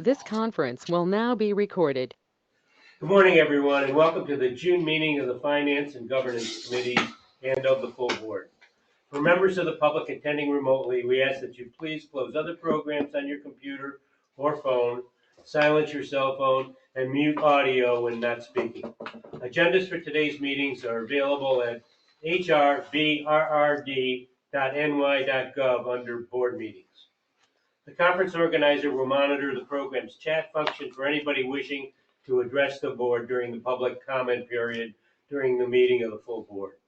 This conference will now be recorded. Good morning, everyone, and welcome to the June meeting of the Finance and Governance Committee and of the full board. For members of the public attending remotely, we ask that you please close other programs on your computer or phone, silence your cell phone, and mute audio when not speaking. Agendas for today's meetings are available at hrbrrd.ny.gov under board meetings. The conference organizer will monitor the program's chat function for anybody wishing to address the board during the public comment period during the meeting of the full board.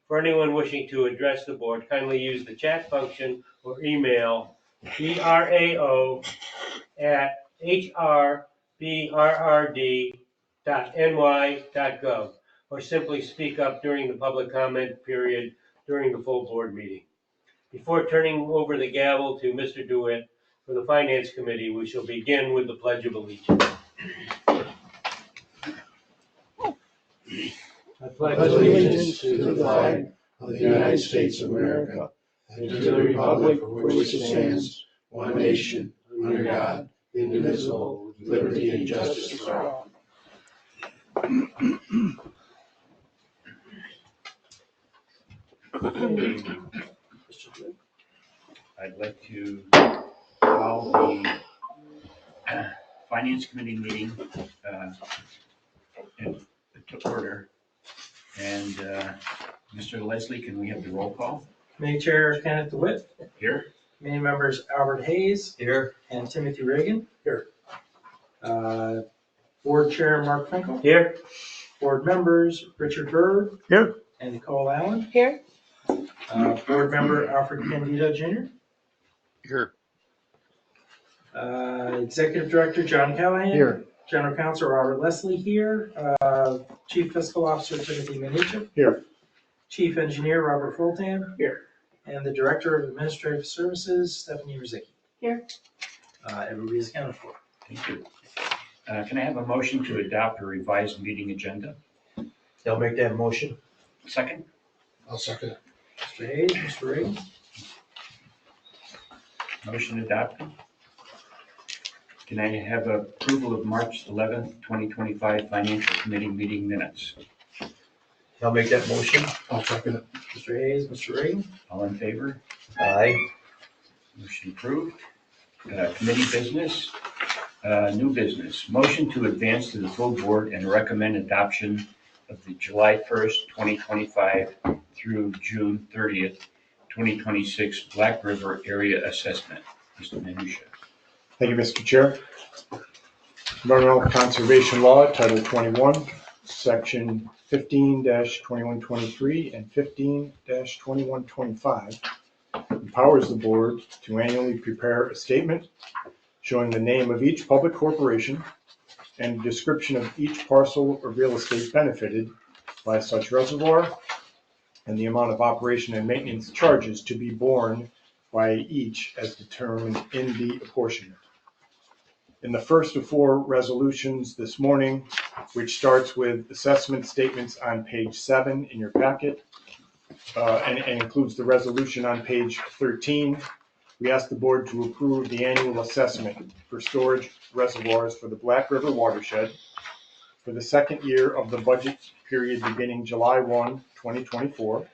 For anyone wishing to address the board, kindly use the chat function or email brao@hrbrrd.ny.gov, or simply speak up during the public comment period during the full board meeting. Before turning over the gavel to Mr. DeWitt for the Finance Committee, we shall begin with the Pledge of Allegiance. I pledge allegiance to the flag of the United States of America and to the republic for which it stands, one nation, under God, indivisible, with liberty and justice for all. I'd like to call the Finance Committee meeting to order. And Mr. Leslie, can we have the roll call? Committee Chair Kenneth DeWitt. Here. Committee members Albert Hayes. Here. And Timothy Reagan. Here. Board Chair Mark Finkel. Here. Board members Richard Berg. Here. And Nicole Allen. Here. Board member Alfred Candido Jr. Here. Executive Director John Callahan. Here. General Counsel Robert Leslie here. Chief Fiscal Officer Timothy Minichia. Here. Chief Engineer Robert Fulton. Here. And the Director of Administrative Services Stephanie Rizicki. Here. Everybody's accounted for. Thank you. Can I have a motion to adopt a revised meeting agenda? I'll make that motion. Second? I'll second it. Mr. Hayes, Mr. Reagan. Motion adopted. Can I have approval of March 11th, 2025 Financial Committee meeting minutes? I'll make that motion. I'll second it. Mr. Hayes, Mr. Reagan. All in favor? Aye. Motion approved. Committee business, new business. Motion to advance to the full board and recommend adoption of the July 1st, 2025 through June 30th, 2026 Black River Area Assessment. Mr. Minichia. Thank you, Mr. Chair. Environmental Conservation Law, Title 21, Section 15-2123 and 15-2125 empowers the board to annually prepare a statement showing the name of each public corporation and a description of each parcel or real estate benefited by such reservoir and the amount of operation and maintenance charges to be borne by each as determined in the apportionment. In the first of four resolutions this morning, which starts with assessment statements on page 7 in your packet, and includes the resolution on page 13, we ask the board to approve the annual assessment for storage reservoirs for the Black River watershed for the second year of the budget period beginning July 1, 2024,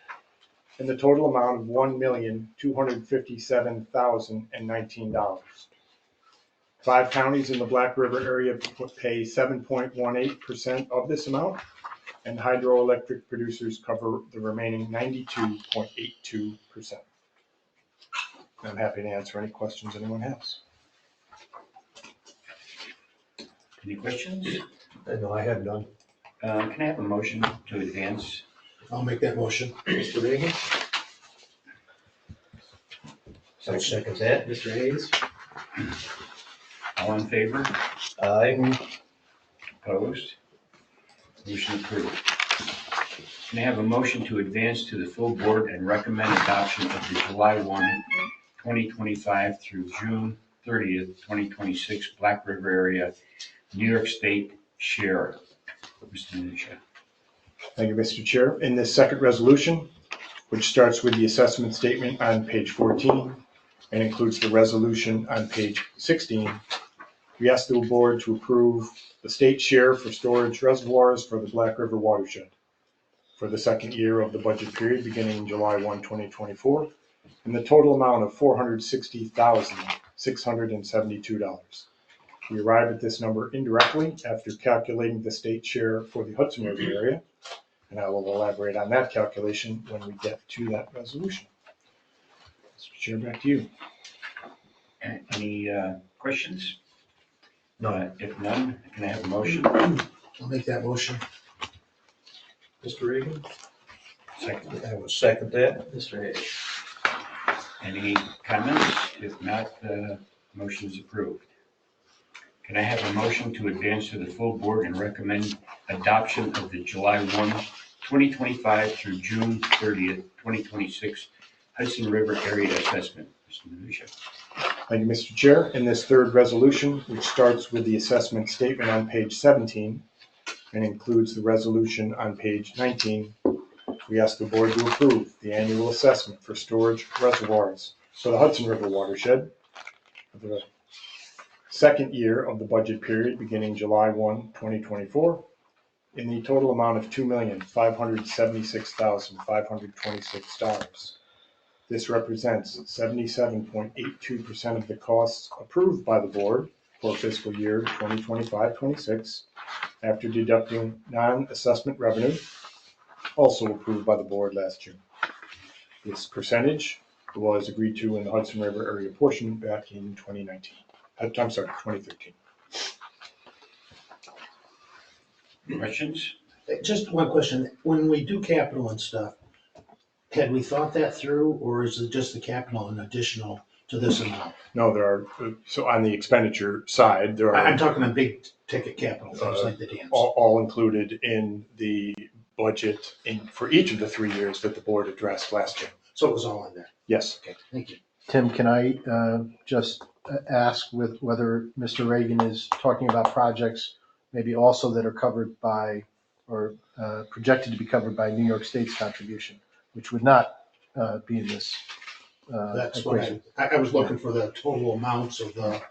in the total amount of $1,257,019. 5 counties in the Black River area pay 7.18% of this amount, and hydroelectric producers cover the remaining 92.82%. I'm happy to answer any questions anyone has. Any questions? No, I have none. Can I have a motion to advance? I'll make that motion. Mr. Reagan. I'll second that. Mr. Hayes. All in favor? Aye. Opposed? Motion approved. Can I have a motion to advance to the full board and recommend adoption of the July 1, 2025 through June 30th, 2026 Black River Area, New York State share? Mr. Minichia. Thank you, Mr. Chair. In this second resolution, which starts with the assessment statement on page 14 and includes the resolution on page 16, we ask the board to approve the state share for storage reservoirs for the Black River watershed for the second year of the budget period beginning July 1, 2024, in the total amount of $460,672. We arrived at this number indirectly after calculating the state share for the Hudson River area, and I will elaborate on that calculation when we get to that resolution. Mr. Chair, back to you. Any questions? No. If none, can I have a motion? I'll make that motion. Mr. Reagan? Second. I will second that. Mr. Hayes? Any comments? If not, the motion is approved. Can I have a motion to advance to the full board and recommend adoption of the July 1, 2025 through June 30th, 2026 Hudson River Area Assessment? Mr. Minutia. Thank you, Mr. Chair. In this third resolution, which starts with the assessment statement on page 17 and includes the resolution on page 19, we ask the board to approve the annual assessment for storage reservoirs for the Hudson River watershed for the second year of the budget period beginning July 1, 2024, in the total amount of $2,576,526. This represents 77.82% of the costs approved by the board for fiscal year 2025-26 after deducting non-assessment revenue, also approved by the board last year. This percentage was agreed to in the Hudson River area portion back in 2013. Questions? Just one question. When we do capital and stuff, had we thought that through, or is it just the capital and additional to this amount? No, there are, so on the expenditure side, there I'm are talking about big ticket capital, things like the dams. all included in the budget for each of the 3 years that the board addressed last year. So it was all in there. Yes. Okay, thank you. Tim, can I just ask with whether Mr. Reagan is talking about projects maybe also that are covered by or projected to be covered by New York State's contribution, which would not be in this That's what equation? I was looking for the total amounts of the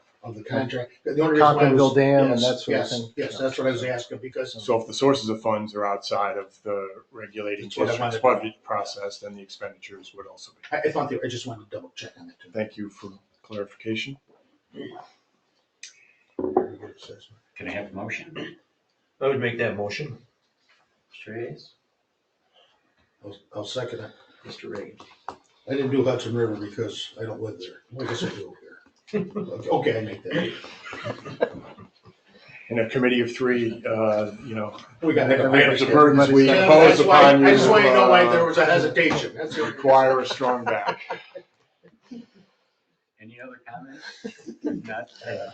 contract. The only reason why I Conklinville was- Dam and yes, that sort of yes, thing? Yes, that's what I was asking, because So if the sources of funds are outside of the regulating That's what I district's wanted to budget process, then the expenditures would also be. I thought I just wanted to double check on that too. Thank you for clarification. Very good assessment. Can I have a motion? I would make that motion. Mr. Hayes? I'll second it. Mr. Reagan? I didn't do Hudson River because I don't live there. I guess I do here. Okay, I make that. In a committee of 3, We got the burdens we Yeah, impose that's why- upon you I just want you to know why there was a hesitation. That's the only- require a strong back. Any other comments? If not, Hey,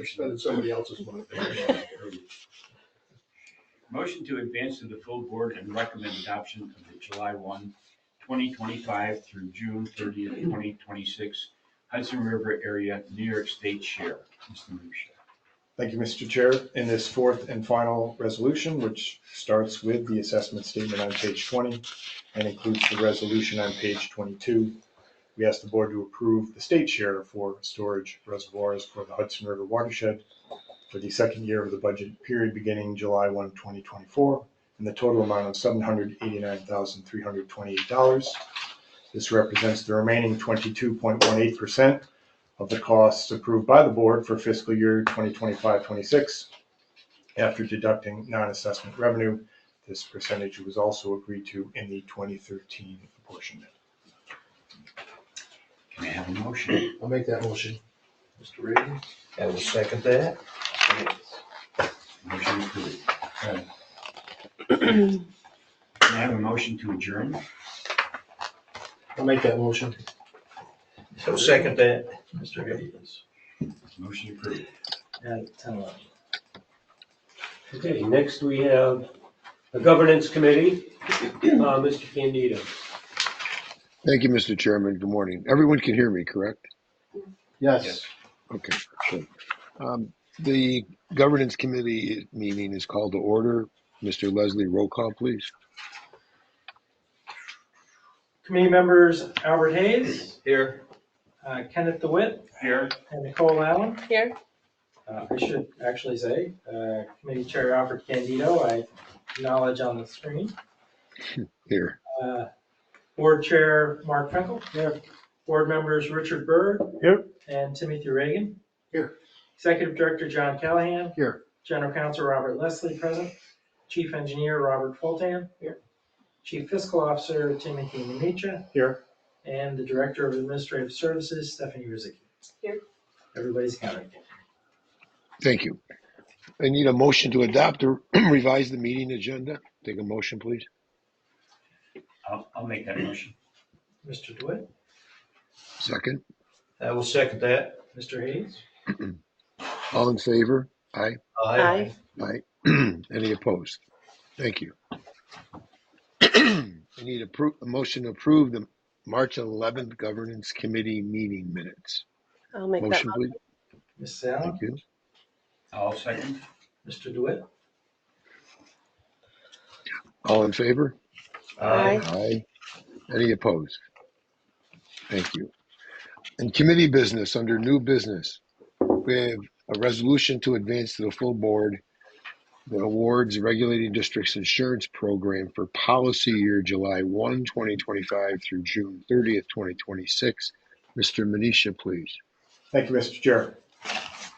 spending somebody else's money. motion to advance to the full board and recommend adoption of the July 1, 2025 through June 30th, 2026 Hudson River Area New York State share. Mr. Minutia. Thank you, Mr. Chair. In this fourth and final resolution, which starts with the assessment statement on page 20 and includes the resolution on page 22, we ask the board to approve the state share for storage reservoirs for the Hudson River watershed for the second year of the budget period beginning July 1, 2024, in the total amount of $789,328. This represents the remaining 22.18% of the costs approved by the board for fiscal year 2025-26. After deducting non-assessment revenue, this percentage was also agreed to in the 2013 apportionment. Can I have a motion? I'll make that motion. Mr. Reagan? I will second that. Motion approved. Can I have a motion to adjourn? I'll make that motion. I will second that. Mr. Hayes? Motion approved. At 10:11. Okay, next we have the governance committee. Mr. Candido. Thank you, Mr. Chairman. Good morning. Everyone can hear me, correct? Yes. Okay, sure. The governance committee meeting is called to order. Mr. Leslie, roll call, please. Committee members Albert Hayes, Here. Kenneth DeWitt, Here. and Nicole Allen. Here. I should actually say, Committee Chair Alfred Candido, I acknowledge on the screen. Here. Board Chair Mark Finkel. Here. Board members Richard Byrd. Here. And Timothy Reagan. Here. Executive Director John Callahan. Here. General Counsel Robert Leslie, present. Chief Engineer Robert Fultan. Here. Chief Fiscal Officer Timothy Minicha. Here. And the Director of Administrative Services Stephanie Rizicki. Here. Everybody's counted. Thank you. I need a motion to adopt or revise the meeting agenda. Take a motion, please. I'll make that motion. Mr. DeWitt, Second. I will second that. Mr. Hayes, All in favor? Aye. Aye. Aye. Any opposed? Thank you. I need a motion to approve the March 11th Governance Committee meeting minutes. I'll make that Motion, motion. please. Ms. Allen, Thank you. I'll second. Mr. DeWitt, All in favor? Aye. Aye. Any opposed? Thank you. In committee business, under new business, we have a resolution to advance to the full board that awards Regulating Districts Insurance Program for policy year July 1, 2025 through June 30th, 2026. Mr. Manisha, please. Thank you, Mr. Chair.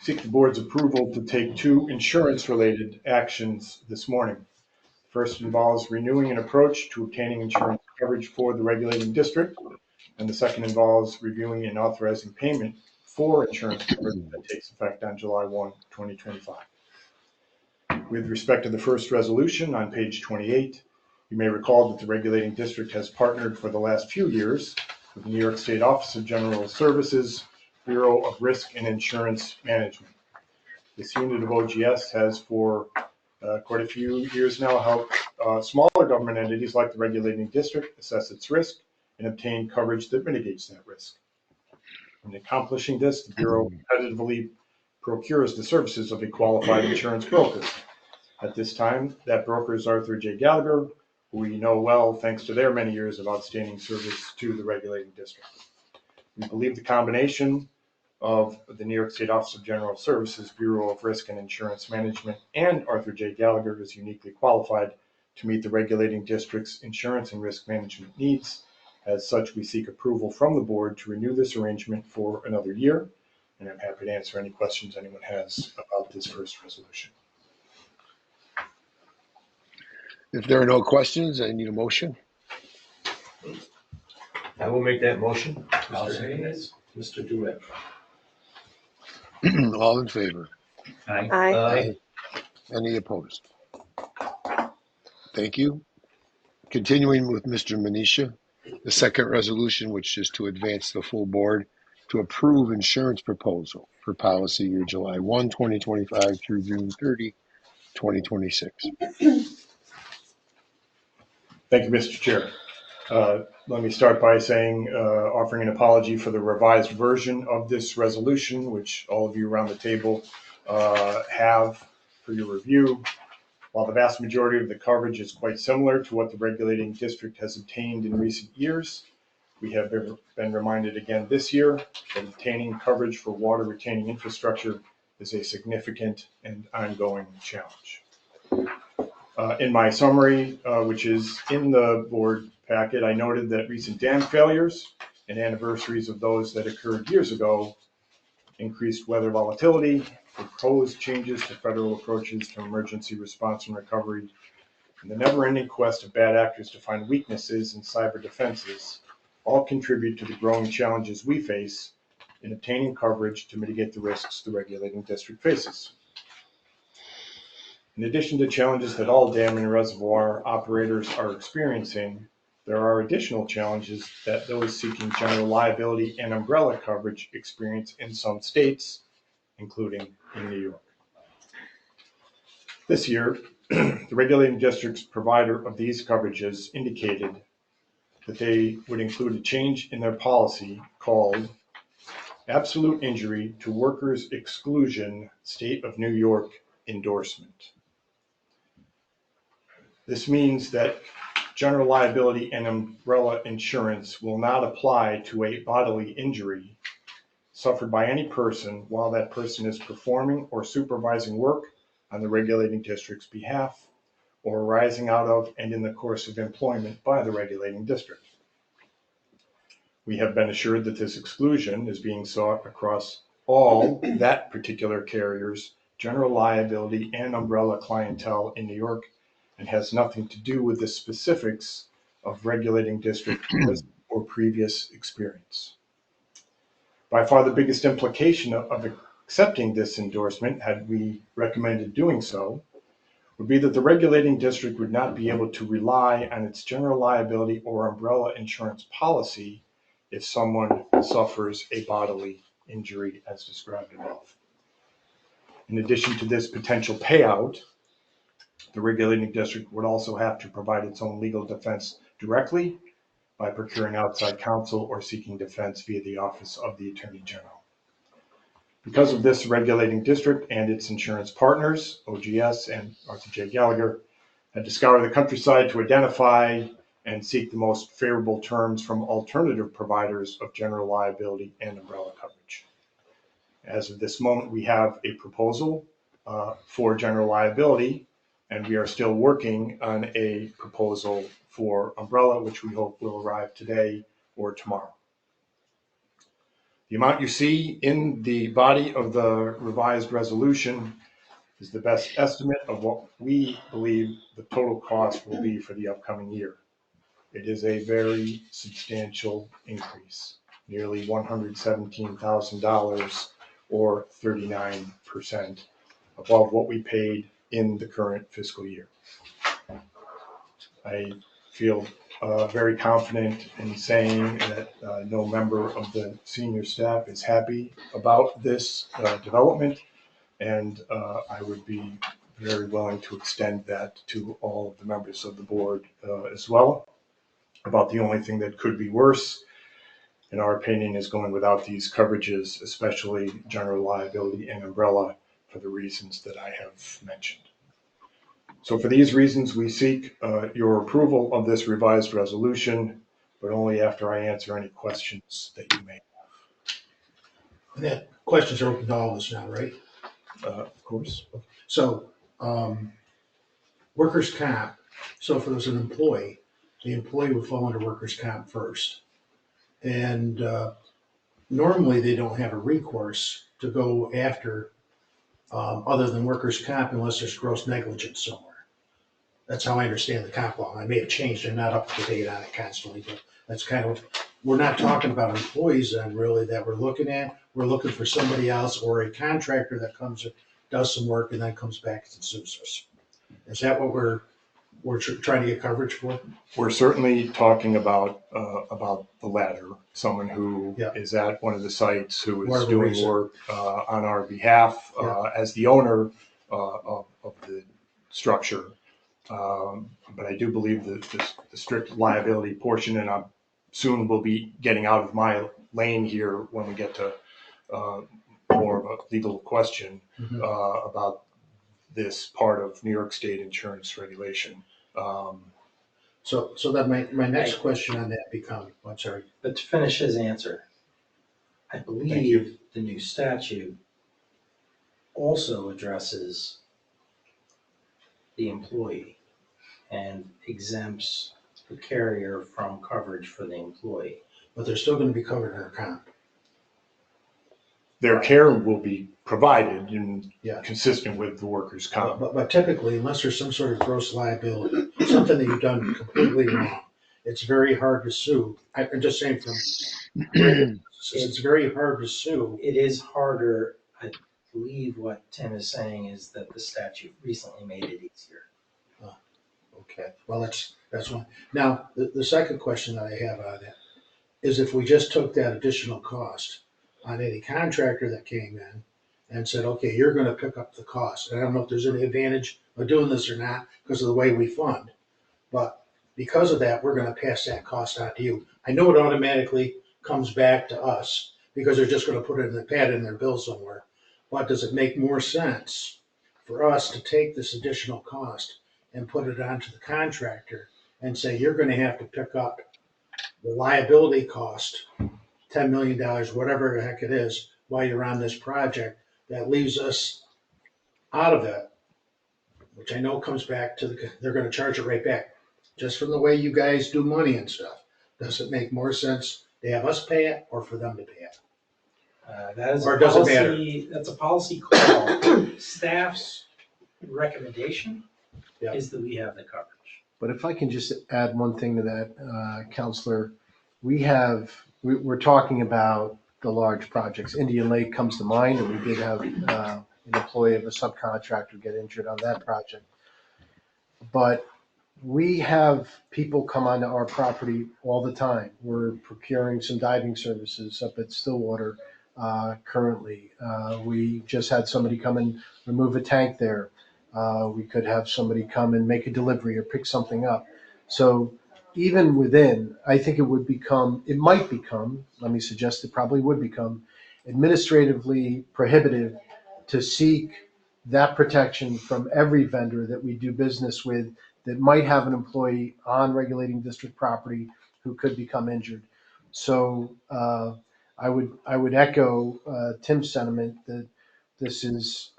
Seek the board's approval to take two insurance-related actions this morning. First involves renewing an approach to obtaining insurance coverage for the regulating district, and the second involves reviewing and authorizing payment for insurance coverage that takes effect on July 1, 2025. With respect to the first resolution on page 28, you may recall that the regulating district has partnered for the last few years with the New York State Office of General Services, Bureau of Risk and Insurance Management. This unit of OGS has for quite a few years now helped smaller government entities like the regulating district assess its risk and obtain coverage that mitigates that risk. In accomplishing this, the Bureau competitively procures the services of a qualified insurance broker. At this time, that broker is Arthur J. Gallagher, who we know well thanks to their many years of outstanding service to the regulating district. We believe the combination of the New York State Office of General Services, Bureau of Risk and Insurance Management, and Arthur J. Gallagher is uniquely qualified to meet the regulating district's insurance and risk management needs. As such, we seek approval from the board to renew this arrangement for another year, and I'm happy to answer any questions anyone has about this first resolution. If there are no questions, I need a motion. I will make that motion. I'll Mr. second it. Hayes, Mr. DeWitt. All in favor? Aye. Aye. Any opposed? Thank you. Continuing with Mr. Manisha, the second resolution, which is to advance the full board to approve insurance proposal for policy year July 1, 2025 through June 30, 2026. Thank you, Mr. Chair. Let me start by saying, offering an apology for the revised version of this resolution, which all of you around the table have for your review. While the vast majority of the coverage is quite similar to what the regulating district has obtained in recent years, we have been reminded again this year that obtaining coverage for water retaining infrastructure is a significant and ongoing challenge. In my summary, which is in the board packet, I noted that recent dam failures and anniversaries of those that occurred years ago, increased weather volatility, proposed changes to federal approaches to emergency response and recovery, and the never-ending quest of bad actors to find weaknesses in cyber defenses all contribute to the growing challenges we face in obtaining coverage to mitigate the risks the regulating district faces. In addition to challenges that all dam and reservoir operators are experiencing, there are additional challenges that those seeking general liability and umbrella coverage experience in some states, including in New York. This year, the regulating district's provider of these coverages indicated that they would include a change in their policy called Absolute Injury to Workers Exclusion State of New York Endorsement. This means that general liability and umbrella insurance will not apply to a bodily injury suffered by any person while that person is performing or supervising work on the regulating district's behalf or arising out of and in the course of employment by the regulating district. We have been assured that this exclusion is being sought across all that particular carrier's general liability and umbrella clientele in New York and has nothing to do with the specifics of regulating district or previous experience. By far the biggest implication of accepting this endorsement, had we recommended doing so, would be that the regulating district would not be able to rely on its general liability or umbrella insurance policy if someone suffers a bodily injury as described above. In addition to this potential payout, the regulating district would also have to provide its own legal defense directly by procuring outside counsel or seeking defense via the Office of the Attorney General. Because of this, regulating district and its insurance partners, OGS and Arthur J. Gallagher, had to scour the countryside to identify and seek the most favorable terms from alternative providers of general liability and umbrella coverage. As of this moment, we have a proposal for general liability, and we are still working on a proposal for umbrella, which we hope will arrive today or tomorrow. The amount you see in the body of the revised resolution is the best estimate of what we believe the total cost will be for the upcoming year. It is a very substantial increase, nearly $117,000 or 39% above what we paid in the current fiscal year. I feel very confident in saying that no member of the senior staff is happy about this development, and I would be very willing to extend that to all of the members of the board as well. About the only thing that could be worse, in our opinion, is going without these coverages, especially general liability and umbrella, for the reasons that I have mentioned. So for these reasons, we seek your approval of this revised resolution, but only after I answer any questions that you may And that questions are open to all of us now, right? have. Of course. So, workers' comp, so if it was an employee, the employee would fall under workers' comp first. And normally they don't have a recourse to go after other than workers' comp unless there's gross negligence somewhere. That's how I understand the comp law. I may have changed, I'm not up to date on it constantly, but that's kind of, we're not talking about employees then really that we're looking at. We're looking for somebody else or a contractor that comes and does some work and then comes back and sues us. Is that what we're trying to get coverage for? We're certainly talking about the latter, someone who Yeah. is at one of the sites who is Whatever doing reason. work on our behalf as the owner of the structure. But I do believe that the strict liability portion, and I soon will be getting out of my lane here when we get to more of a legal question about this part of New York State insurance regulation. So then my next question on that becomes, I'm sorry. But to finish his answer, I you. believe the new statute also addresses the employee and exempts the carrier from coverage for the employee. But they're still gonna be covered under comp. Their care will be provided and Yeah. consistent with the workers' comp. But typically, unless there's some sort of gross liability, something that you've done completely wrong, it's very hard to sue. I'm just saying it's very hard to sue. It is harder, I believe what Tim is saying is that the statute recently made it easier. Okay, well, that's one. Now, the second question that I have on that is if we just took that additional cost on any contractor that came in and said, okay, you're gonna pick up the cost. And I don't know if there's any advantage of doing this or not because of the way we fund. But because of that, we're gonna pass that cost on to you. I know it automatically comes back to us because they're just gonna put it in the pad in their bill somewhere. But does it make more sense for us to take this additional cost and put it onto the contractor and say, you're gonna have to pick up the liability cost, $10 million, whatever the heck it is, while you're on this project that leaves us out of it, which I know comes back to they're gonna charge it right back. Just from the way you guys do money and stuff, does it make more sense to have us pay it or for them to pay it? That is Or a does it matter? policy, that's a policy call. Staff's recommendation Yeah. is that we have the coverage. But if I can just add one thing to that, Counselor, we're talking about the large projects. Indian Lake comes to mind, and we did have an employee of a subcontractor get injured on that project. But we have people come onto our property all the time. We're procuring some diving services up at Stillwater currently. We just had somebody come and remove a tank there. We could have somebody come and make a delivery or pick something up. So even within, I think it might become, let me suggest it probably would become administratively prohibitive to seek that protection from every vendor that we do business with that might have an employee on regulating district property who could become injured. So I would echo Tim's sentiment that this is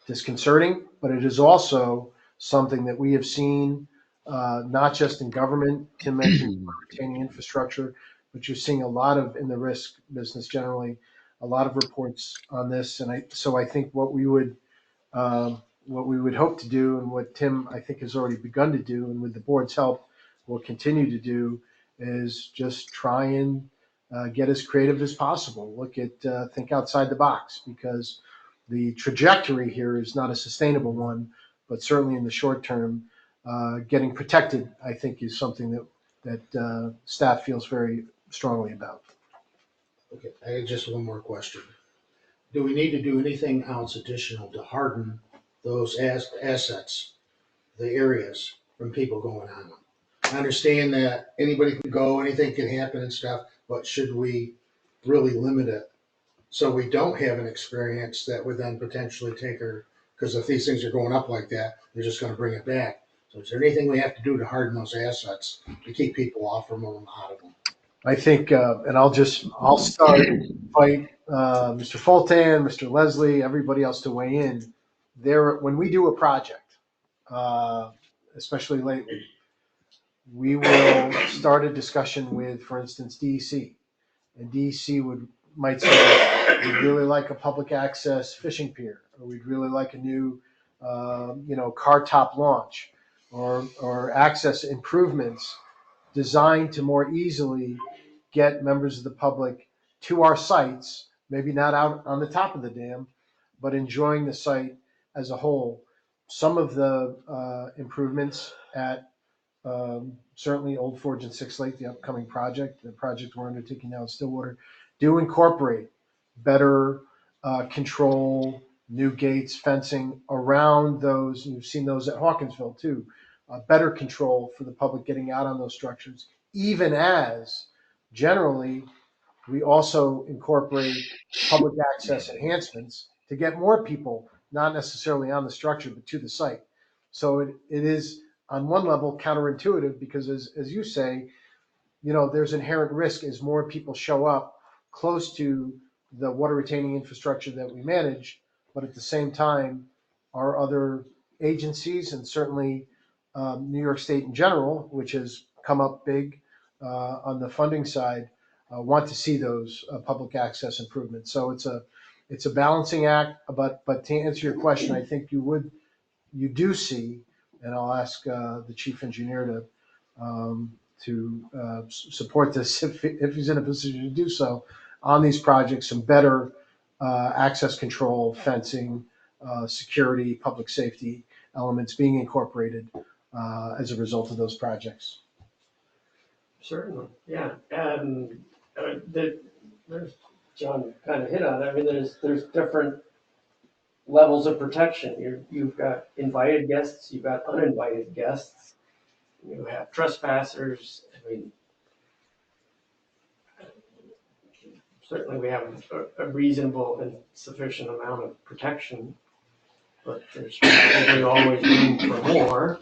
disconcerting, but it is also something that we have seen not just in government. Tim mentioned retaining infrastructure, but you're seeing a lot of, in the risk business generally, a lot of reports on this. And I think what we would hope to do, and what Tim I think has already begun to do, and with the board's help will continue to do, is just try and get as creative as possible. Think outside the box, because the trajectory here is not a sustainable one, but certainly in the short term, getting protected, I think, is something that staff feels very strongly about. Okay, I have just one more question. Do we need to do anything else additional to harden those assets, the areas, from people going on them? I understand that anybody can go, anything can happen and stuff, but should we really limit it so we don't have an experience that would then potentially take her, because if these things are going up like that, they're just gonna bring it back. So is there anything we have to do to harden those assets to keep people off from them, out of them? I think, and I'll start, invite Mr. Fulton, Mr. Leslie, everybody else to weigh in. When we do a project, especially lately, we will start a discussion with, for instance, DEC. And DEC might say, we'd really like a public access fishing pier, or we'd really like a new, car top launch, or access improvements designed to more easily get members of the public to our sites, maybe not out on the top of the dam, but enjoying the site as a whole. Some of the improvements at certainly Old Forge and Six Lake, the upcoming project, the project we're undertaking now in Stillwater, do incorporate better control, new gates, fencing around those. You've seen those at Hawkinsville too. Better control for the public getting out on those structures, even as generally we also incorporate public access enhancements to get more people, not necessarily on the structure, but to the site. So it is on one level counterintuitive, because as you say, there's inherent risk as more people show up close to the water retaining infrastructure that we manage. But at the same time, our other agencies, and certainly New York State in general, which has come up big on the funding side, want to see those public access improvements. So it's a balancing act. But to answer your question, I think you do see, and I'll ask the chief engineer to support this if he's in a position to do so on these projects, some better access control, fencing, security, public safety elements being incorporated as a result of those projects. Certainly, yeah. There's John kind of hit on it. I mean, there's different levels of protection. You've got invited guests, you've got uninvited guests, you have trespassers. I mean, certainly we have a reasonable and sufficient amount of protection, but there's probably always room for more.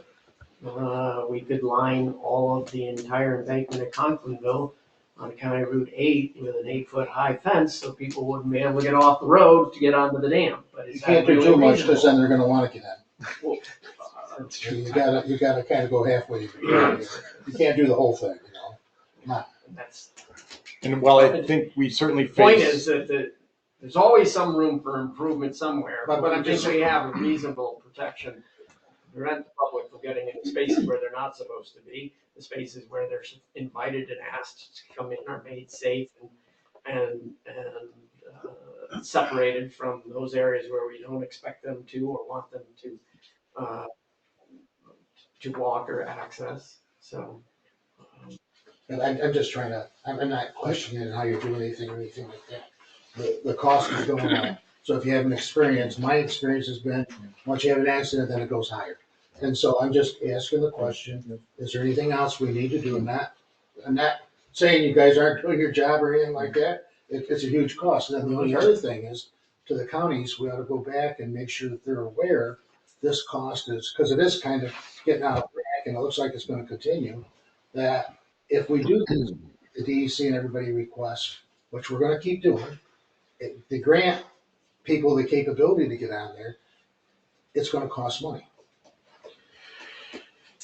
We could line all of the entire embankment at Conklinville on County Route 8 with an 8-foot high fence so people wouldn't be able to get off the road to get onto the dam. But You is can't that do really too much, because then reasonable? they're gonna wanna get in. Well, You gotta kind of go halfway. You can't do the whole thing, you know? That's, And while I think we certainly the point face. is that there's always some room for improvement somewhere. But I'm just just- we have a reasonable protection to prevent the public from getting into spaces where they're not supposed to be. The spaces where they're invited and asked to come in are made safe and separated from those areas where we don't expect them to or want them to walk or access. So. And I'm just trying to, I'm not questioning how you're doing anything or anything like that. The cost is going up. So if you have an experience, my experience has been, once you have an accident, then it goes higher. And so I'm just asking the question, is there anything else we need to do in that? I'm not saying you guys aren't doing your job or anything like that. It's a huge cost. And then the only other thing is, to the counties, we ought to go back and make sure that they're aware this cost is, because it is kind of getting out of whack and it looks like it's gonna continue, that if we do this, the DEC and everybody requests, which we're gonna keep doing, the grant people the capability to get on there, it's gonna cost money.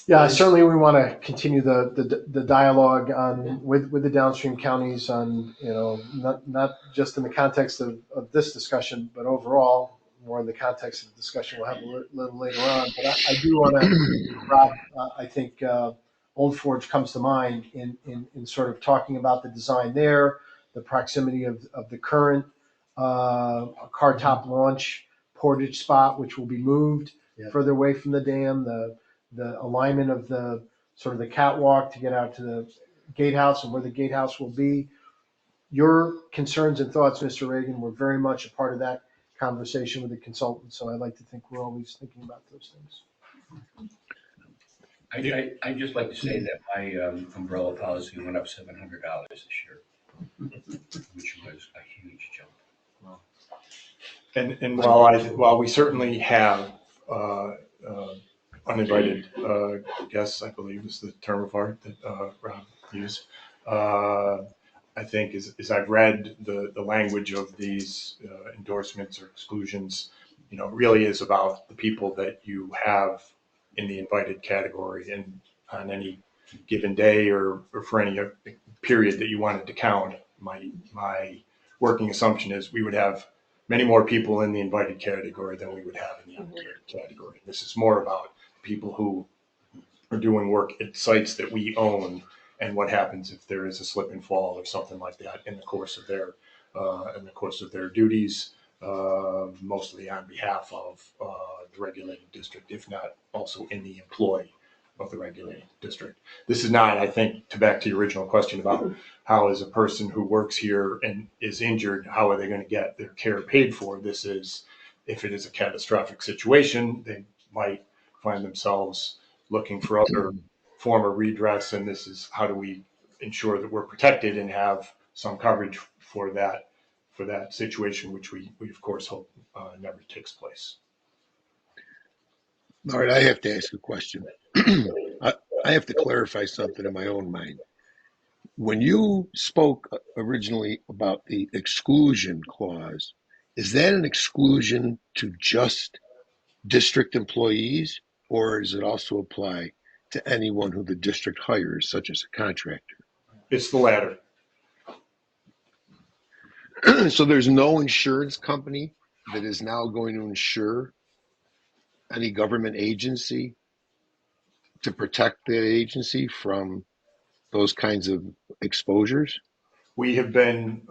Yeah, certainly we want to continue the dialogue on, with the downstream counties on, not just in the context of this discussion, but overall, more in the context of the discussion we'll have a little later on. But I do want to, Rob, I think Old Forge comes to mind in sort of talking about the design there, the proximity of the current car top launch portage spot, which will be moved further away from the dam, the alignment of the sort of the catwalk to get out to the gatehouse and where the gatehouse will be. Your concerns and thoughts, Mr. Reagan, were very much a part of that conversation with the consultant. So I'd like to think we're always thinking about those things. I'd just like to say that my umbrella policy went up $700 this year, which was a huge jump. And while we certainly have uninvited guests, I believe is the term of art that Rob used. I think as I've read the language of these endorsements or exclusions, really is about the people that you have in the invited category and on any given day or for any period that you wanted to count. My working assumption is we would have many more people in the invited category than we would have in the uninvited category. This is more about people who are doing work at sites that we own and what happens if there is a slip and fall or something like that in the course of their duties, mostly on behalf of the regulated district, if not also in the employ of the regulated district. This is not, I think, back to your original question about how is a person who works here and is injured, how are they going to get their care paid for? This is, if it is a catastrophic situation, they might find themselves looking for other form of redress, and this is how do we ensure that we're protected and have some coverage for that situation, which we of course hope never takes place. All right, I have to ask a question. I have to clarify something in my own mind. When you spoke originally about the exclusion clause, is that an exclusion to just district employees, or does it also apply to anyone who the district hires, such as a contractor? It's the latter. So there's no insurance company that is now going to insure any government agency to protect the agency from those kinds of exposures? We have been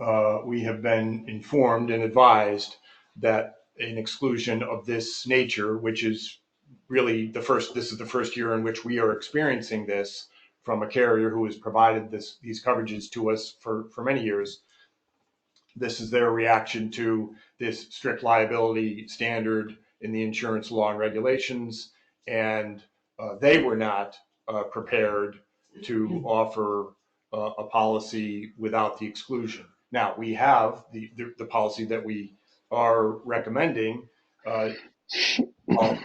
informed and advised that an exclusion of this nature, which is really this is the first year in which we are experiencing this from a carrier who has provided these coverages to us for many years. This is their reaction to this strict liability standard in the insurance law and regulations, and they were not prepared to offer a policy without the exclusion. Now we have the policy that we are recommending, while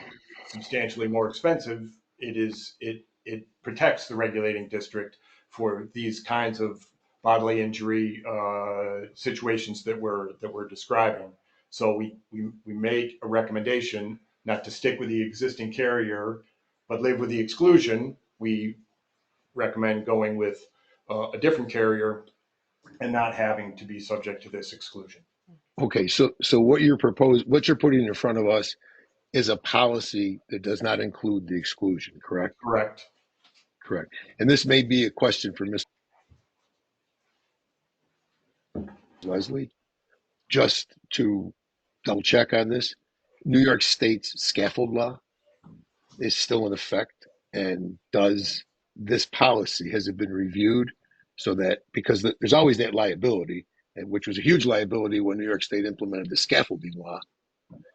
substantially more expensive. It protects the regulating district for these kinds of bodily injury situations that we're describing. So we make a recommendation not to stick with the existing carrier, but live with the exclusion. We recommend going with a different carrier and not having to be subject to this exclusion. Okay, so what you're putting in front of us is a policy that does not include the exclusion, correct? Correct. Correct. And this may be a question for Mr. Leslie, just to double check on this. New York State's scaffold law is still in effect, and does this policy, has it been reviewed so that, because there's always that liability, and which was a huge liability when New York State implemented the scaffolding law.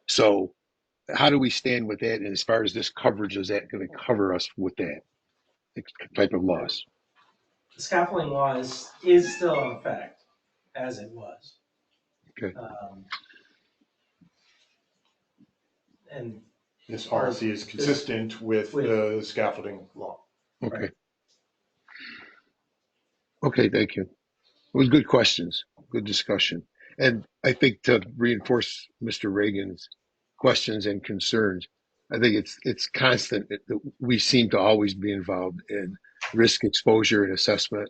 So how do we stand with that? And as far as this coverage, is that going to cover us with that type of loss? The scaffolding law is still in effect, as it was. Okay. And This policy is consistent with the scaffolding law. Okay. Okay, thank you. It was good questions, good discussion. And I think to reinforce Mr. Reagan's questions and concerns, I think it's constant that we seem to always be involved in risk exposure and assessment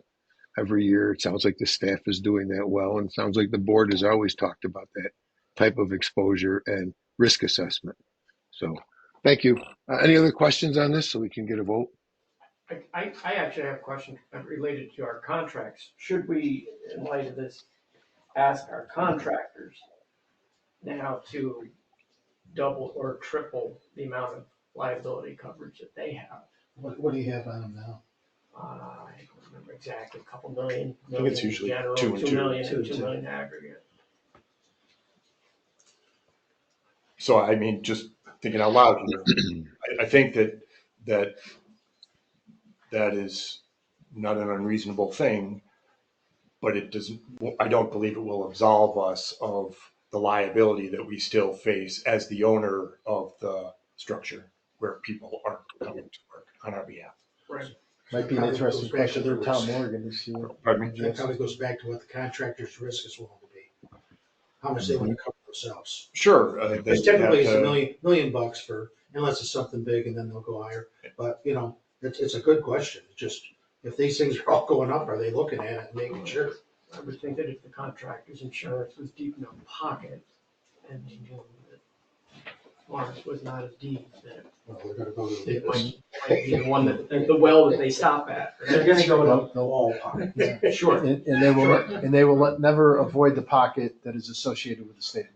every year. It sounds like the staff is doing that well, and it sounds like the board has always talked about that type of exposure and risk assessment. So thank you. Any other questions on this so we can get a vote? I actually have a question related to our contracts. Should we, in light of this, ask our contractors now to double or triple the amount of liability coverage that they have? What do you have on them now? I don't remember exactly, a couple million. I think it's usually in general, 2 and 2. 2 million aggregate. So I mean, just thinking out loud here, I think that is not an unreasonable thing, but it doesn't. I don't believe it will absolve us of the liability that we still face as the owner of the structure where people are coming to work on our behalf. Right. Might be an interesting question for Tom Morgan to see. Pardon me? That probably goes back to what the contractor's risk is willing to be. How much they want to cover themselves. Sure. Because typically it's $1 million for, unless it's something big, and then they'll go higher. But, you know, it's a good question. It's just, if these things are all going up, are they looking at it and making sure? I would think that if the contractor's insurance was deep enough pocket, and they knew that Lawrence was not as deep, that Well, they're gonna go to it the might be the one the well that they stop at. they're gonna go to No, wall pocket. yeah. Sure. And they will never avoid the pocket that is associated with the state of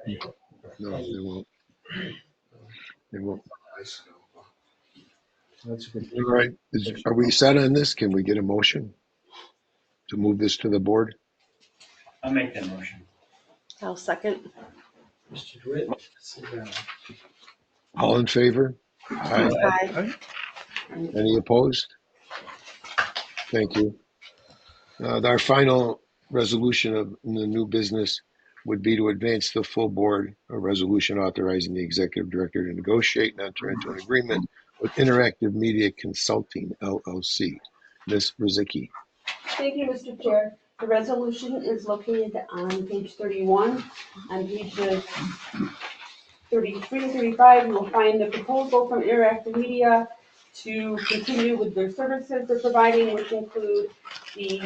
New York. No, they won't. They won't. That's a good. All right. Are we set on this? Can we get a motion to move this to the board? I'll make that motion. I'll second. Mr. DeWitt. Sit down. All in favor? Aye. Aye. Any opposed? Thank you. Our final resolution of the new business would be to advance to the full board a resolution authorizing the executive director to negotiate and enter into an agreement with Interactive Media Consulting LLC. Ms. Rozicki. Thank you, Mr. Chair. The resolution is located on page 31. On pages 33 and 35, you will find the proposal from Interactive Media to continue with their services they're providing, which include the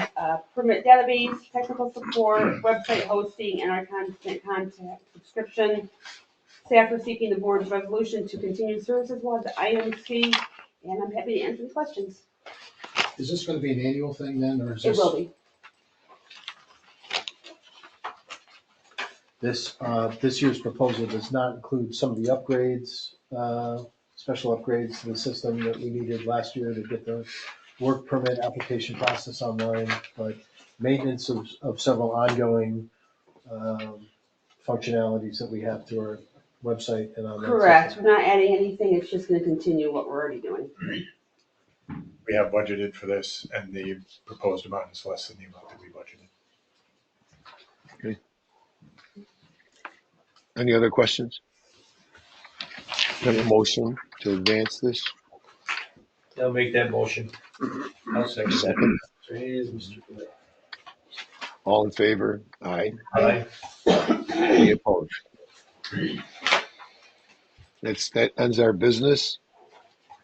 permit database, technical support, website hosting, and our constant contact subscription. Staff are seeking the board's resolution to continue services with the IMC, and I'm happy to answer any questions. Is this gonna be an annual thing then, or is It this? will be. This year's proposal does not include some of the upgrades, special upgrades to the system that we needed last year to get the work permit application process online, but maintenance of several ongoing functionalities that we have to our website and on that Correct. system. We're not adding anything. It's just gonna continue what we're already doing. We have budgeted for this, and the proposed amount is less than the amount that we budgeted. Any other questions? Have a motion to advance this? I'll make that motion. I'll second that. Second. Mr. Hayes, Mr. DeWitt. All in favor? Aye. Aye. Any opposed? That ends our business.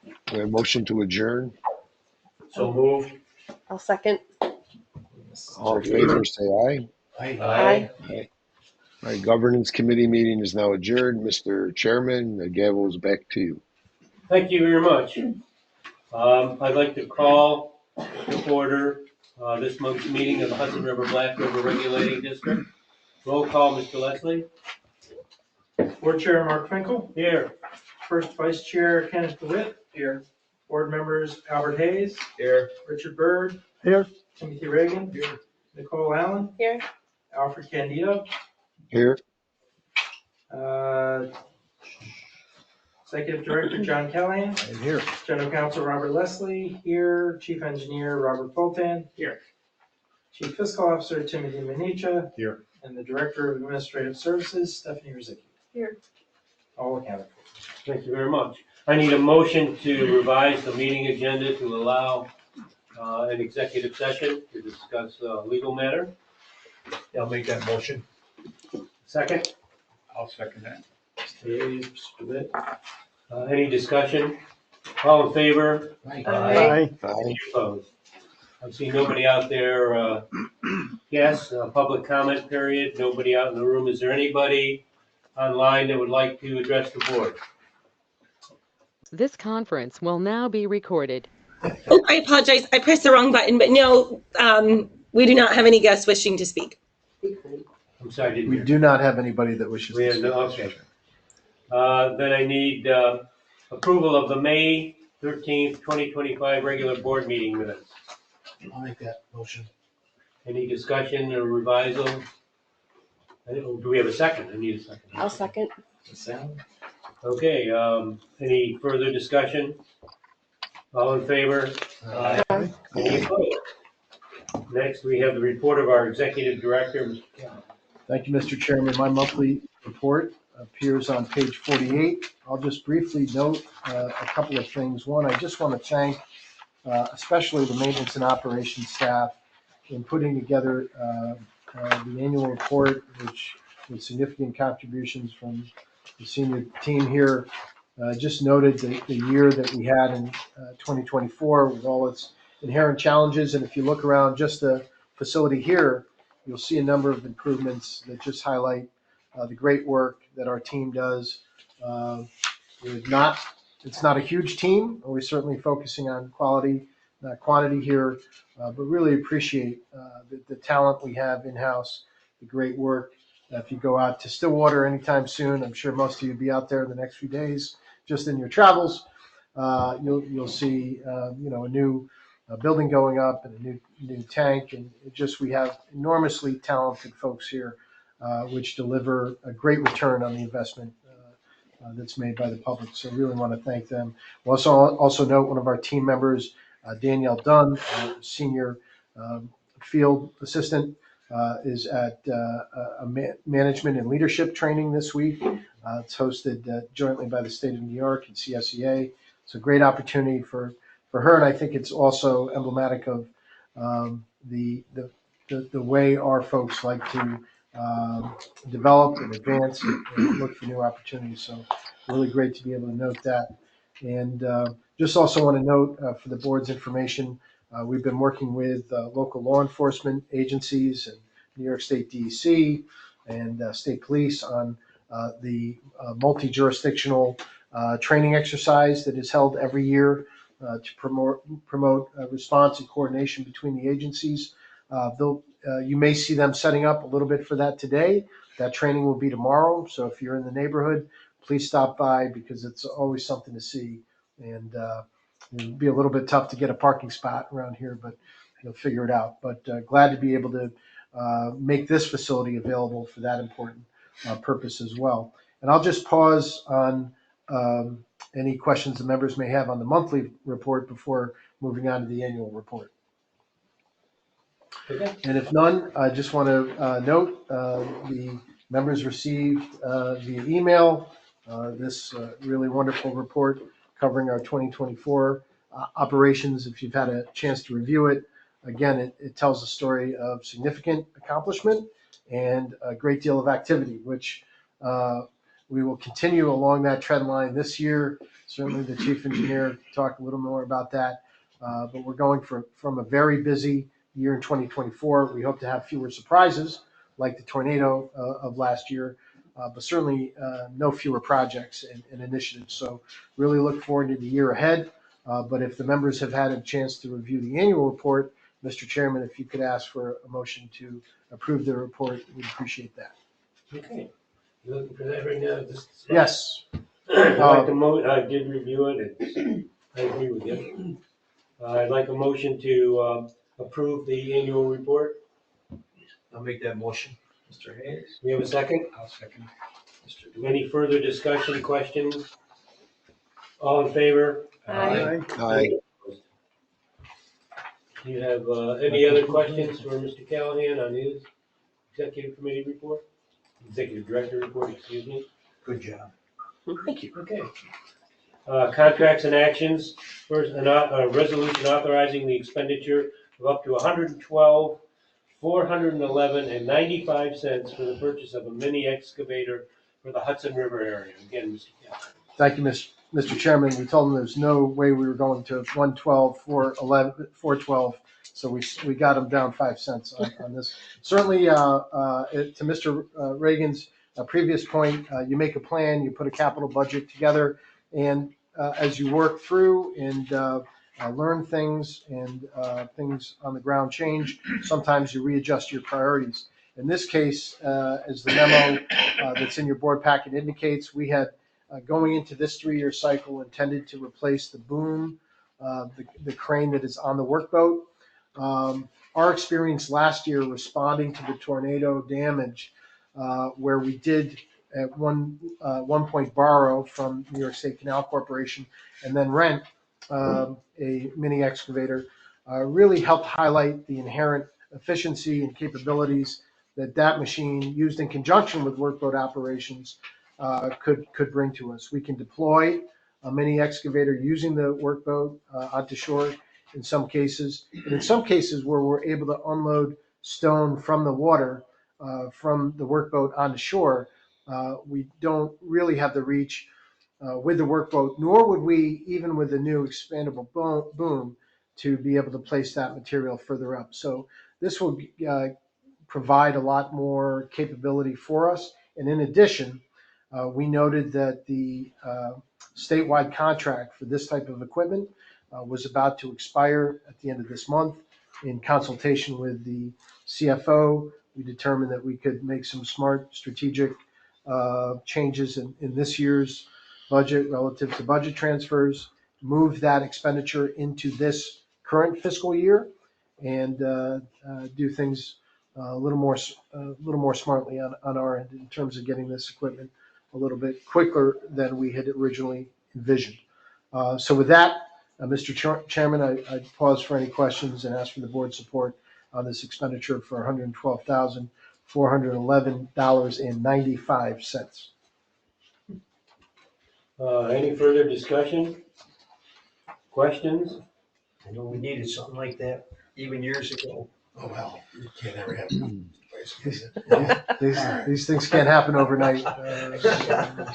We have a motion to adjourn. So moved. I'll second. All in favor, say aye. Aye. Aye. All right, Governance Committee meeting is now adjourned. Mr. Chairman, the gavel is back to you. Thank you very much. I'd like to call to order this month's meeting of the Hudson River Black River Regulating District. Roll call, Mr. Leslie. Board Chair Mark Finkel, Here. First Vice Chair Kenneth DeWitt. Here. Board members Albert Hayes. Here. Richard Byrd. Here. Timothy Reagan. Here. Nicole Allen. Here. Alfred Candido. Here, Executive Director John Callahan. And here. General Counsel Robert Leslie. Here. Chief Engineer Robert Fulton. Here. Chief Fiscal Officer Timothy Minicha. Here. And the Director of Administrative Services Stephanie Rizicki. Here. All accounted for. Thank you very much. I need a motion to revise the meeting agenda to allow an executive session to discuss a legal matter. I'll make that motion. Second, I'll second that. Mr. Hayes, Mr. DeWitt. Any discussion? All in favor? Aye. aye. Any opposed? I see nobody out there. Yes, public comment period. Nobody out in the room. Is there anybody online that would like to address the board? This conference will now be recorded. Oh, I apologize. I pressed the wrong button, but no, we do not have any guests wishing to speak. I'm sorry, I didn't We hear. do not have anybody that wishes We to have speak. no, okay. Then I need approval of the May 13th, 2025 regular board meeting minutes. I'll make that motion. Any discussion or revisal? Do we have a second? I need a second. I'll second. Sound? Okay, any further discussion? All in favor? Aye. Any opposed? Next, we have the report of our executive director, Mr. Callahan. Thank you, Mr. Chairman. My monthly report appears on page 48. I'll just briefly note a couple of things. One, I just want to thank especially the maintenance and operations staff in putting together the annual report, which with significant contributions from the senior team here. Just noted the year that we had in 2024 with all its inherent challenges. And if you look around just the facility here, you'll see a number of improvements that just highlight the great work that our team does. It's not a huge team. We're certainly focusing on quality, not quantity here, but really appreciate the talent we have in-house, the great work. If you go out to Stillwater anytime soon, I'm sure most of you will be out there in the next few days, just in your travels. You'll see a new building going up and a new tank, and we have enormously talented folks here, which deliver a great return on the investment that's made by the public. So really want to thank them. We'll also note one of our team members, Danielle Dunn, senior field assistant, is at a management and leadership training this week. It's hosted jointly by the state of New York and CSEA. It's a great opportunity for her, and I think it's also emblematic of the way our folks like to develop and advance and look for new opportunities. So really great to be able to note that. And just also want to note for the board's information, we've been working with local law enforcement agencies and New York State DEC and state police on the multi-jurisdictional training exercise that is held every year to promote response and coordination between the agencies. You may see them setting up a little bit for that today. That training will be tomorrow. So if you're in the neighborhood, please stop by because it's always something to see. And it'll be a little bit tough to get a parking spot around here, but you'll figure it out. But glad to be able to make this facility available for that important purpose as well. And I'll just pause on any questions the members may have on the monthly report before moving on to the annual report. Okay. And if none, I just want to note the members received via email this really wonderful report covering our 2024 operations. If you've had a chance to review it, again, it tells a story of significant accomplishment and a great deal of activity, which we will continue along that trend line this year. Certainly the chief engineer talked a little more about that, but we're going from a very busy year in 2024. We hope to have fewer surprises like the tornado of last year, but certainly no fewer projects and initiatives. So really look forward to the year ahead. But if the members have had a chance to review the annual report, Mr. Chairman, if you could ask for a motion to approve the report, we'd appreciate that. Okay. You looking for that right now? Yes. I'd like to I did review it. I agree with you. I'd like a motion to approve the annual report. I'll make that motion. Mr. Hayes? We have a second? I'll second. Mr. DeWitt? Any further discussion, questions? All in favor? Aye. Aye. Do you have any other questions for Mr. Callahan on his executive committee report? Executive director report, excuse me. Good job. Thank you. Okay. Contracts and actions. First, a resolution authorizing the expenditure of up to $112,411.95 for the purchase of a mini excavator for the Hudson River area. Again, Mr. Callahan. Thank you, Mr. Chairman. We told them there's no way we were going to 112, 411, 412. So we got them down 5 cents on this. Certainly, to Mr. Reagan's previous point, you make a plan, you put a capital budget together, and as you work through and learn things and things on the ground change, sometimes you readjust your priorities. In this case, as the memo that's in your board packet indicates, we had going into this 3-year cycle intended to replace the boom, the crane that is on the workboat. Our experience last year responding to the tornado damage, where we did at one point borrow from New York State Canal Corporation and then rent a mini excavator, really helped highlight the inherent efficiency and capabilities that machine used in conjunction with workboat operations could bring to us. We can deploy a mini excavator using the workboat onto shore in some cases, and in some cases where we're able to unload stone from the water, from the workboat onto shore, we don't really have the reach with the workboat, nor would we, even with the new expandable boom, to be able to place that material further up. So this will provide a lot more capability for us. And in addition, we noted that the statewide contract for this type of equipment was about to expire at the end of this month. In consultation with the CFO, we determined that we could make some smart strategic changes in this year's budget relative to budget transfers, move that expenditure into this current fiscal year, and do things a little more smartly on our end in terms of getting this equipment a little bit quicker than we had originally envisioned. So with that, Mr. Chairman, I pause for any questions and ask for the board's support on this expenditure for $112,411.95. Any further discussion? Questions? I know we needed something like that even years ago. Oh, well, you can't ever have. These things can't happen overnight.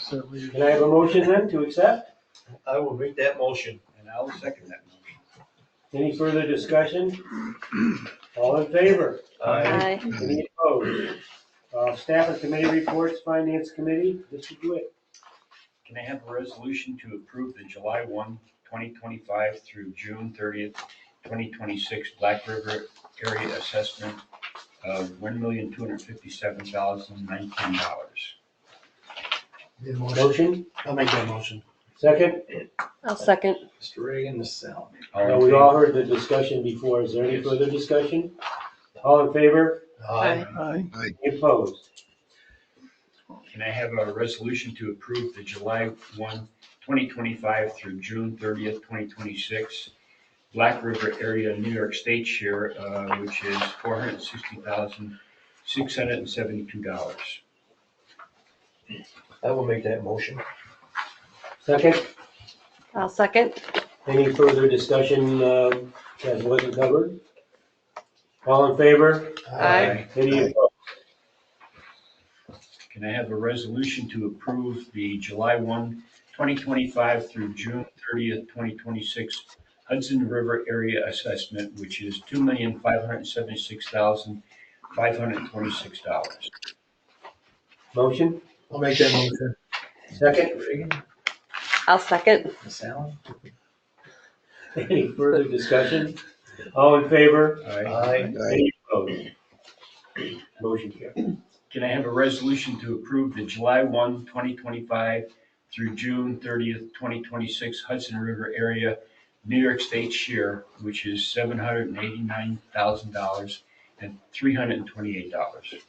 Certainly. Can I have a motion then to accept? I will make that motion. And I'll second that motion. Any further discussion? All in favor? Aye. Any opposed? Staff and committee reports, Finance Committee, Mr. DeWitt. Can I have a resolution to approve the July 1, 2025 through June 30th, 2026 Black River area assessment of $1,257,019? Need a motion? Motion, I'll make that motion. second? I'll second. Mr. Reagan, Ms. Salome. We all heard the discussion before. Is there any further discussion? All in favor? Aye. Any opposed? Can I have a resolution to approve the July 1, 2025 through June 30th, 2026 Black River area New York State share, which is $460,672? I will make that motion. Second? I'll second. Any further discussion that wasn't covered? All in favor? Aye. Any Aye. opposed? Can I have a resolution to approve the July 1, 2025 through June 30th, 2026 Hudson River Area Assessment, which is $2,576,526? Motion? I'll make that motion. Second? Reagan, I'll second. Ms. Allen, Any further discussion? All in favor? Aye. Any opposed? Motion carried. Can I have a resolution to approve the July 1, 2025 through June 30th, 2026 Hudson River Area New York State share, which is $789,000 and $328?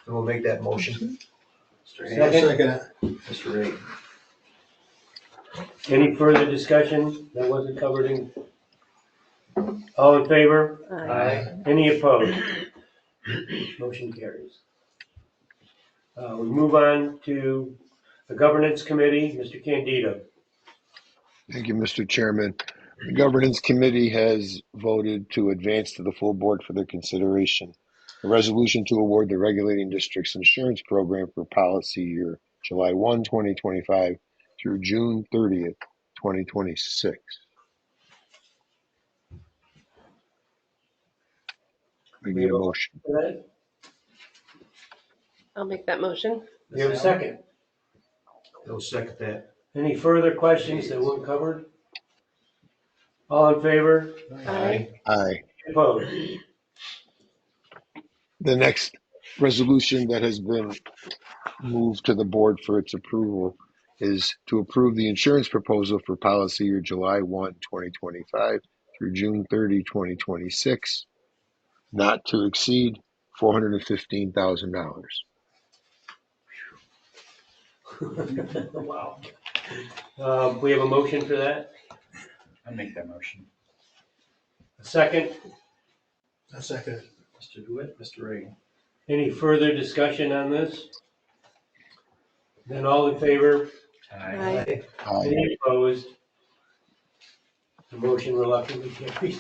Who will make that motion? Mr. I'll Hayes? second it. Mr. Reagan? Any further discussion that wasn't covered in? All in favor? Aye. Any opposed? Motion carries. We move on to the Governance Committee. Mr. Candido. Thank you, Mr. Chairman. The Governance Committee has voted to advance to the full board for their consideration a resolution to award the Regulating Districts Insurance Program for policy year July 1, 2025 through June 30th, 2026. We need a motion. I'll make that motion. You have a second? I'll second that. Any further questions that weren't covered? All in favor? Aye. Aye. Opposed? The next resolution that has been moved to the board for its approval is to approve the insurance proposal for policy year July 1, 2025 through June 30, 2026, not to exceed $415,000. Wow. We have a motion for that? I'll make that motion. A second? I'll second it. Mr. DeWitt, Mr. Reagan? Any further discussion on this? Then all in favor? Aye. Aye. Any opposed? The motion reluctantly carries.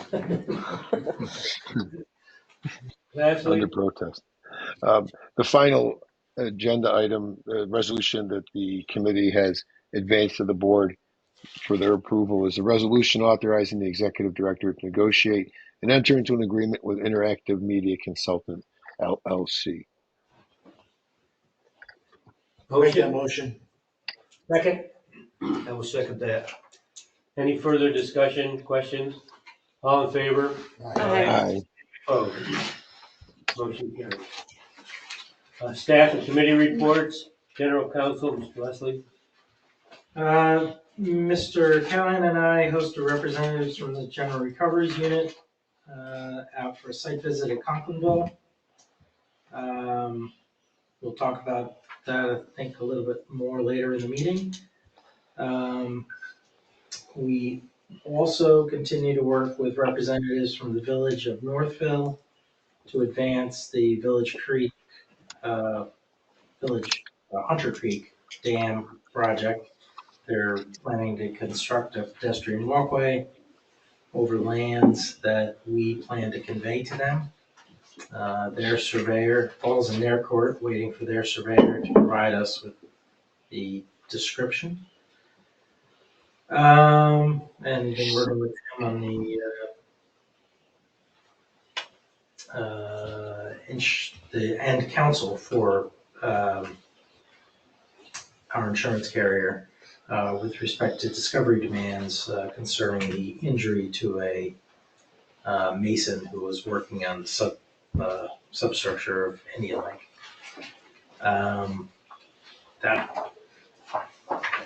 Lastly, Under protest. The final agenda item, resolution that the committee has advanced to the board for their approval is a resolution authorizing the executive director to negotiate and enter into an agreement with Interactive Media Consultant, LLC. I'll make that motion. motion. Second? I will second that. Any further discussion, questions? All in favor? Aye. Aye. Opposed? Motion carries. Staff and committee reports, General Counsel, Mr. Leslie. Mr. Callahan and I hosted representatives from the General Recoveries Unit out for a site visit at Conklinville. We'll talk about that, I think, a little bit more later in the meeting. We also continue to work with representatives from the village of Northville to advance the Hunter Creek Dam project. They're planning to construct a pedestrian walkway over lands that we plan to convey to them. Their surveyor falls in their court, waiting for their surveyor to provide us with the description. And been working with him on the end counsel for our insurance carrier with respect to discovery demands concerning the injury to a mason who was working on the substructure of Indian Lake. That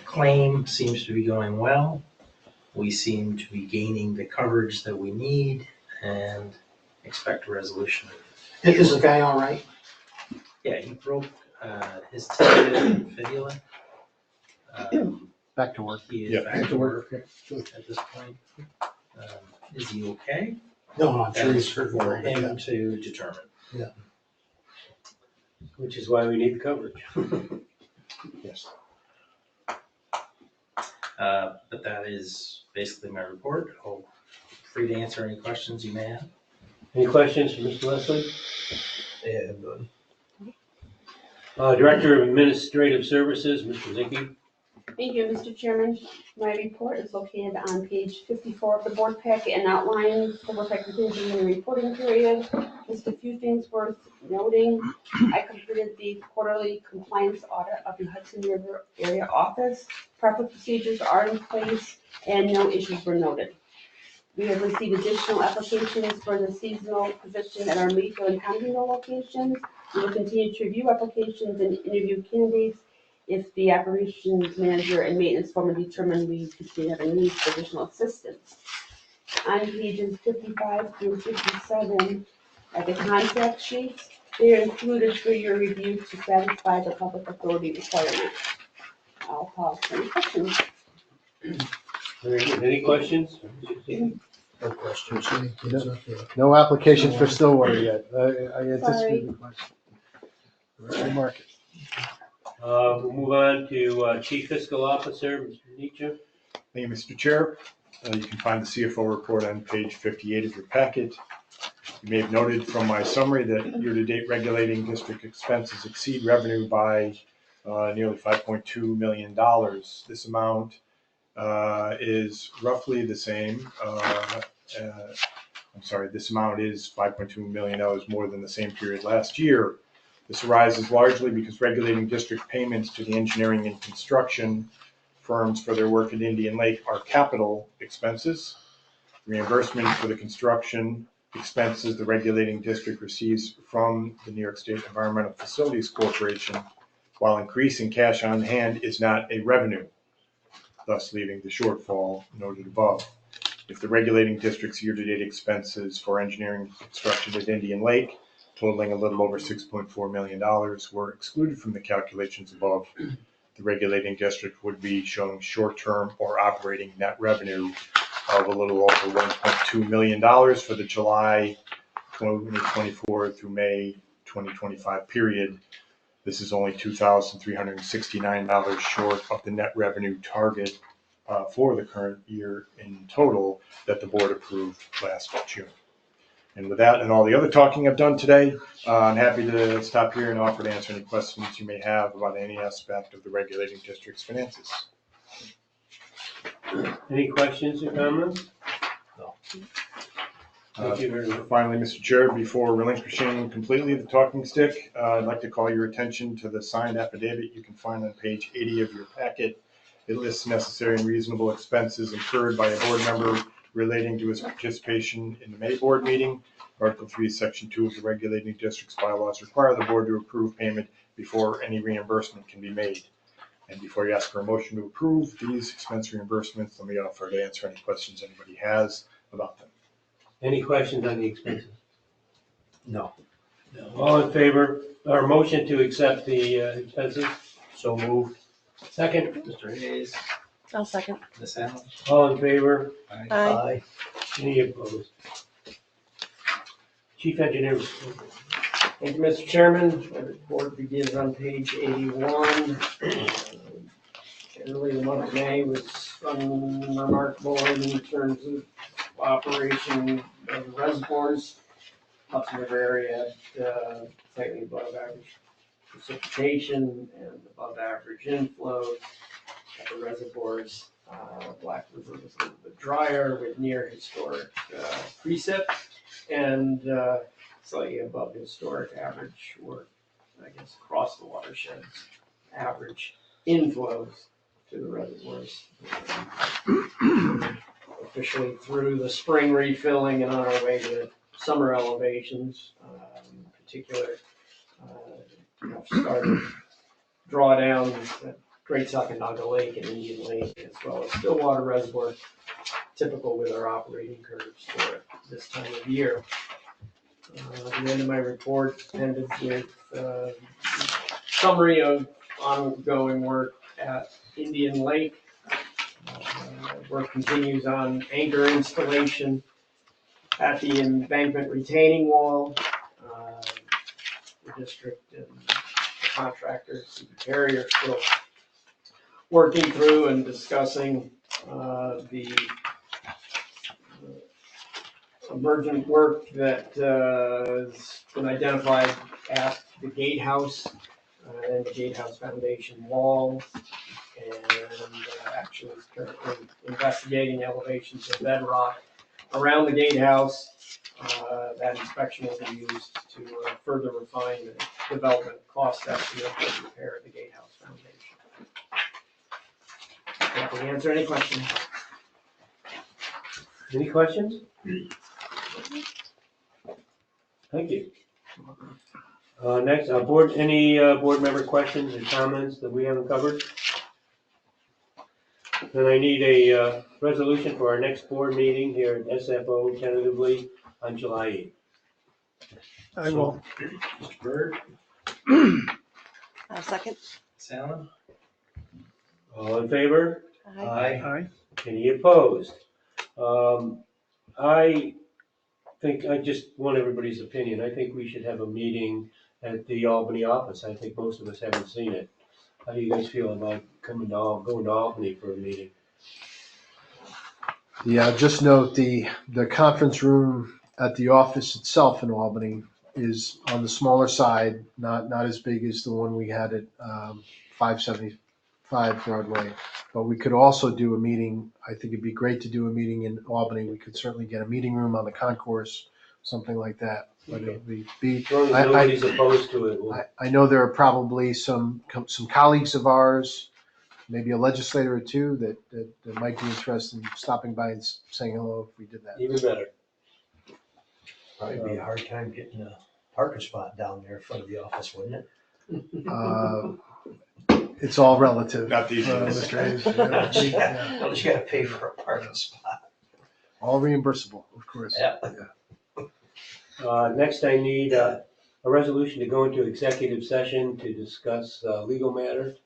claim seems to be going well. We seem to be gaining the coverage that we need and expect a resolution. Is the guy all right? Yeah, he broke his tibia and fibula. Back to work. He is Yeah. back to work Okay, good. at this point. Is he okay? No, I'm sure he's hurt. For him to determine. Which is why we need the coverage. Yes. But that is basically my report. I'll free to answer any questions you may have. Any questions for Mr. Leslie? Yeah, none. Director of Administrative Services, Mr. Zinke. Thank you, Mr. Chairman. My report is located on page 54 of the board packet and outlines the work I completed in the reporting period. Just a few things worth noting. I completed the quarterly compliance audit of the Hudson River Area Office. Proper procedures are in place and no issues were noted. We have received additional applications for the seasonal position at our Mayfield and Convino locations. We will continue to review applications and interview candidates if the operations manager and maintenance foreman determine we continue to have a need for additional assistance. On pages 55 through 57 are the contract sheets. They are included for your review to satisfy the public authority requirement. I'll pause for any questions. Any questions? No questions. No applications for Stillwater yet. I anticipate the question. We're in market. We'll move on to Chief Fiscal Officer, Mr. Nietzsche. Thank you, Mr. Chair. You can find the CFO report on page 58 of your packet. You may have noted from my summary that year-to-date regulating district expenses exceed revenue by nearly $5.2 million. This amount is roughly the same. This amount is $5.2 million more than the same period last year. This arises largely because regulating district payments to the engineering and construction firms for their work at Indian Lake are capital expenses. Reimbursement for the construction expenses the regulating district receives from the New York State Environmental Facilities Corporation, while increasing cash on hand is not a revenue, thus leaving the shortfall noted above. If the regulating district's year-to-date expenses for engineering and construction at Indian Lake, totaling a little over $6.4 million, were excluded from the calculations above, the regulating district would be showing short-term or operating net revenue of a little over $1.2 million for the July 2024 through May 2025 period. This is only $2,369 short of the net revenue target for the current year in total that the board approved last June. And with that and all the other talking I've done today, I'm happy to stop here and offer to answer any questions you may have about any aspect of the regulating district's finances. Any questions or comments? No. Thank you very much. Finally, Mr. Chair, before relinquishing completely the talking stick, I'd like to call your attention to the signed affidavit you can find on page 80 of your packet. It lists necessary and reasonable expenses incurred by a board member relating to his participation in the May board meeting. Article 3, Section 2 of the regulating district's bylaws require the board to approve payment before any reimbursement can be made. And before you ask for a motion to approve these expense reimbursements, let me offer to answer any questions anybody has about them. Any questions on the expenses? No. All in favor, or motion to accept the expenses? So moved. Second, Mr. Hayes, I'll second. Ms. Allen. all in favor? Aye. Any opposed? Chief Engineer. Thank you, Mr. Chairman. The report begins on page 81. Generally, the month of May was unremarkable in terms of operation of the reservoirs. Hudson River area had slightly above average precipitation and above average inflow at the reservoirs. Black River was a little bit drier with near historic precip and slightly above historic average, or I guess across the watershed's average inflows to the reservoirs. Officially through the spring refilling and on our way to summer elevations, in particular, started drawdowns at Great Sacandaga Lake and Indian Lake, as well as Stillwater Reservoir, typical with our operating curves for this time of year. The end of my report ended with summary of ongoing work at Indian Lake. Work continues on anchor installation at the embankment retaining wall. The district and the contractor, CB Carrier, still working through and discussing the emergent work that has been identified at the gatehouse and the gatehouse foundation walls. And actually is currently investigating elevations of bedrock around the gatehouse. That inspection will be used to further refine the development cost estimate for the repair of the gatehouse foundation. Happy to answer any questions. Any questions? Thank you. Next, any board member questions or comments that we haven't covered? Then I need a resolution for our next board meeting here at SFO tentatively on July 8th. I will. Mr. Byrd, I'll second. Salmon? All in favor? Aye. Any opposed? I think, I just want everybody's opinion. I think we should have a meeting at the Albany office. I think most of us haven't seen it. How do you guys feel about going to Albany for a meeting? Yeah, just note the conference room at the office itself in Albany is on the smaller side, not as big as the one we had at 575 Broadway. But we could also do a meeting. I think it'd be great to do a meeting in Albany. We could certainly get a meeting room on the concourse, something like that. But it'd be As long as nobody's opposed to it. I know there are probably some colleagues of ours, maybe a legislator or two that might be interested in stopping by and saying hello if we did that. Even better. Probably be a hard time getting a parking spot down there in front of the office, wouldn't it? It's all relative. Not these days. Mr. Hayes. Yeah. Well, you gotta pay for a parking spot. All reimbursable, of course. Yeah. Next, I need a resolution to go into executive session to discuss legal matters.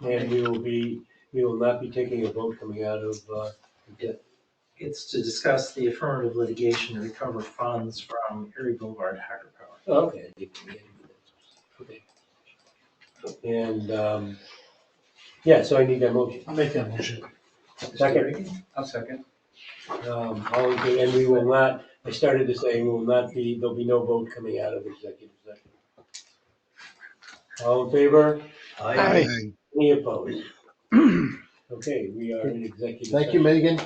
And we will not be taking a vote coming out of It's to discuss the affirmative litigation to recover funds from Erie Boulevard Hydropower. Oh, okay. Okay. And, yeah, so I need that motion. I'll make that motion. Second. I'll second. All in favor, and we will not, I started to say, there'll be no vote coming out of executive session. All in favor? Aye. Any opposed? Okay, we are in executive session. Thank you, Megan.